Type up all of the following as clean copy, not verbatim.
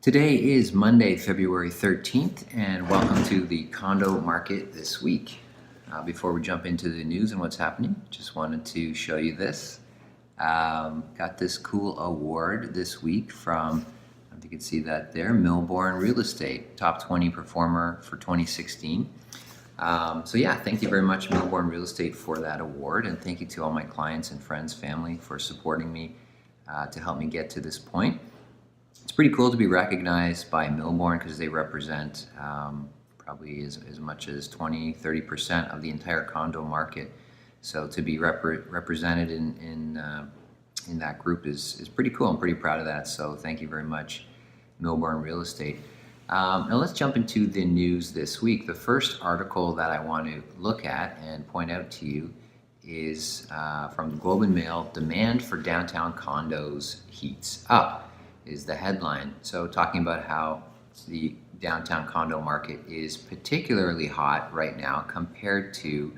Today is Monday, February 13th, and welcome to the condo market this week. Before we jump into the news and what's happening, just wanted to show you this. Got this cool award this week from, I don't know if you can see that there, Millbourne Real Estate, top 20 performer for 2016. Thank you very much, Millbourne Real Estate, for that award, and thank you to all my clients and friends, family for supporting me to help me get to this point. It's pretty cool to be recognized by Millbourne because they represent probably as much as 20-30% of the entire condo market. So to be represented in that group is pretty cool. I'm pretty proud of that. So thank you very much, Millbourne Real Estate. Now let's jump into the news this week. The first article that I want to look at and point out to you is from the Globe and Mail. Demand for downtown condos heats up is the headline. So talking about how the downtown condo market is particularly hot right now compared to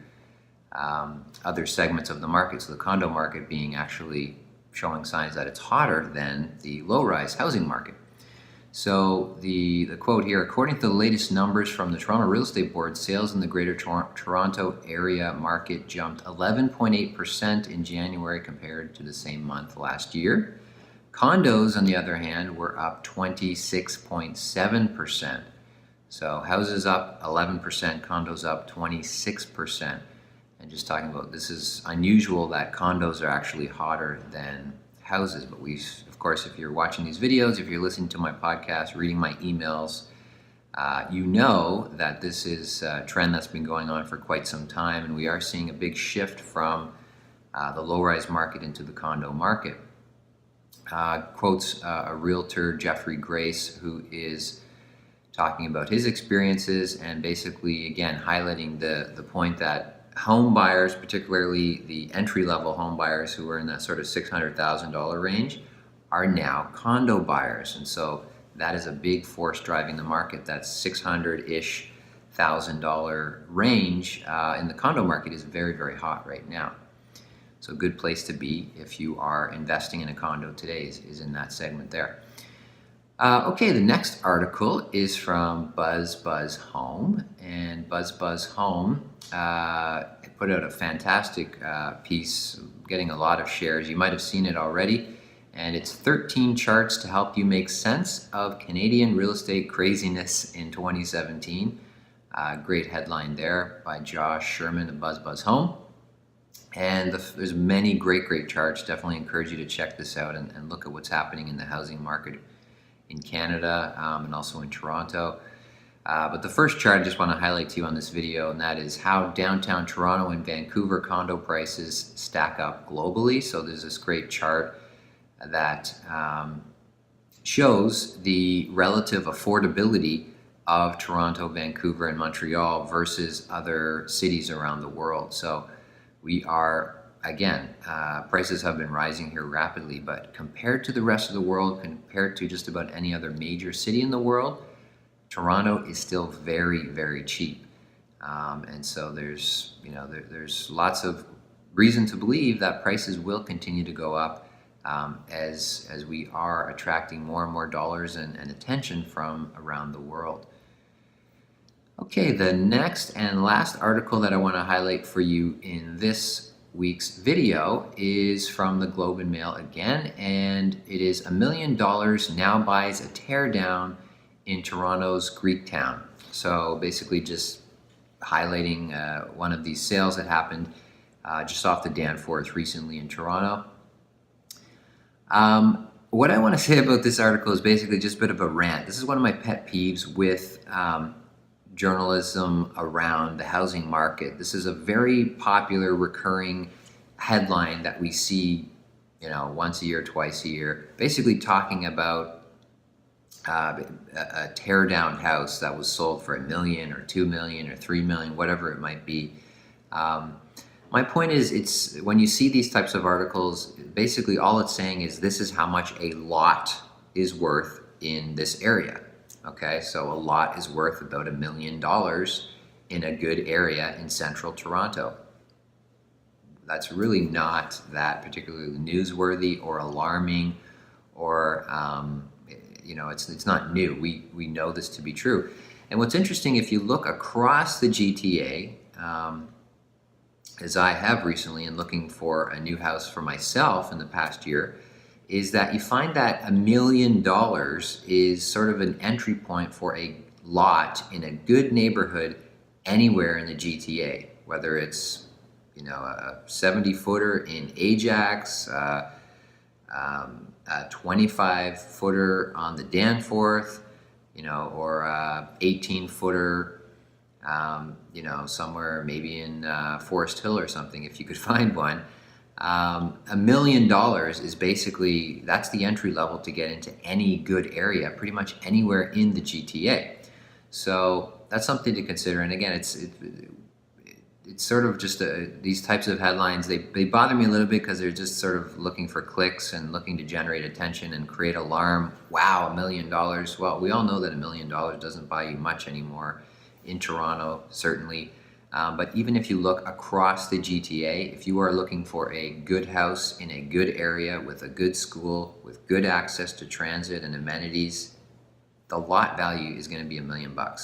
other segments of the market. So the condo market being actually showing signs that it's hotter than the low-rise housing market. So the quote here, according to the latest numbers from the Toronto Real Estate Board, sales in the Greater Toronto Area market jumped 11.8% in January compared to the same month last year. Condos, on the other hand, were up 26.7%. So houses up 11%, condos up 26%. And just talking about, this is unusual that condos are actually hotter than houses. But of course, if you're watching these videos, if you're listening to my podcast, reading my emails, you know that this is a trend that's been going on for quite some time. And we are seeing a big shift from the low-rise market into the condo market. Quotes a realtor, Jeffrey Grace, who is talking about his experiences and basically, again, highlighting the point that home buyers, particularly the entry-level home buyers who are in that sort of $600,000 range, are now condo buyers. And so that is a big force driving the market. That $600-ish thousand range in the condo market is very, very hot right now. So a good place to be if you are investing in a condo today is in that segment there. Okay, the next article is from BuzzBuzz Home. And BuzzBuzz Home put out a fantastic piece, getting a lot of shares. You might have seen it already. And it's 13 charts to help you make sense of Canadian real estate craziness in 2017. Great headline there by Josh Sherman of BuzzBuzz Home. And there's many great charts. Definitely encourage you to check this out and look at what's happening in the housing market in Canada and also in Toronto. But the first chart I just want to highlight to you on this video, and that is how downtown Toronto and Vancouver condo prices stack up globally. So there's this great chart that shows the relative affordability of Toronto, Vancouver, and Montreal versus other cities around the world. So we are, again, prices have been rising here rapidly, but compared to the rest of the world, compared to just about any other major city in the world, Toronto is still very, very cheap. And so there's lots of reason to believe that prices will continue to go up as we are attracting more and more dollars and attention from around the world. Okay, the next and last article that I want to highlight for you in this week's video is from the Globe and Mail again, and it is $1 million now buys a teardown in Toronto's Greektown. So basically just highlighting one of these sales that happened just off the Danforth recently in Toronto. What I want to say about this article is basically just a bit of a rant. This is one of my pet peeves with journalism around the housing market. This is a very popular recurring headline that we see, once a year, twice a year, basically talking about a tear down house that was sold for $1 million or $2 million or $3 million, whatever it might be. My point is, it's when you see these types of articles, basically all it's saying is this is how much a lot is worth in this area. Okay, so a lot is worth about $1 million in a good area in central Toronto. That's really not that particularly newsworthy or alarming or it's not new. We know this to be true. And what's interesting, if you look across the GTA, as I have recently in looking for a new house for myself in the past year, is that you find that $1 million is sort of an entry point for a lot in a good neighborhood anywhere in the GTA, whether it's a 70-footer in Ajax, a 25-footer on the Danforth, or a 18-footer, somewhere maybe in Forest Hill or something, if you could find one. $1 million is basically, that's the entry level to get into any good area, pretty much anywhere in the GTA. So that's something to consider. And again, it's sort of just these types of headlines, they bother me a little bit because they're just sort of looking for clicks and looking to generate attention and create alarm. Wow, $1 million. Well, we all know that $1 million doesn't buy you much anymore in Toronto, certainly. But even if you look across the GTA, if you are looking for a good house in a good area with a good school, with good access to transit and amenities, the lot value is going to be $1 million. I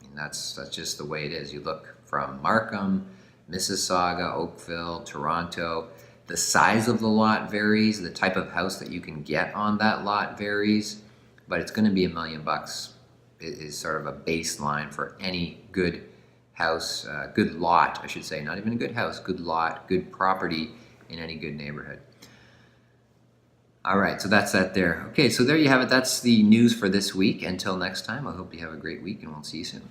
mean, that's just the way it is. You look from Markham, Mississauga, Oakville, Toronto. The size of the lot varies. The type of house that you can get on that lot varies, but it's going to be $1 million. It is sort of a baseline for any good house, good lot, I should say, not even a good house, good lot, good property in any good neighborhood. All right, so that's that there. Okay, so there you have it. That's the news for this week. Until next time, I hope you have a great week, and we'll see you soon.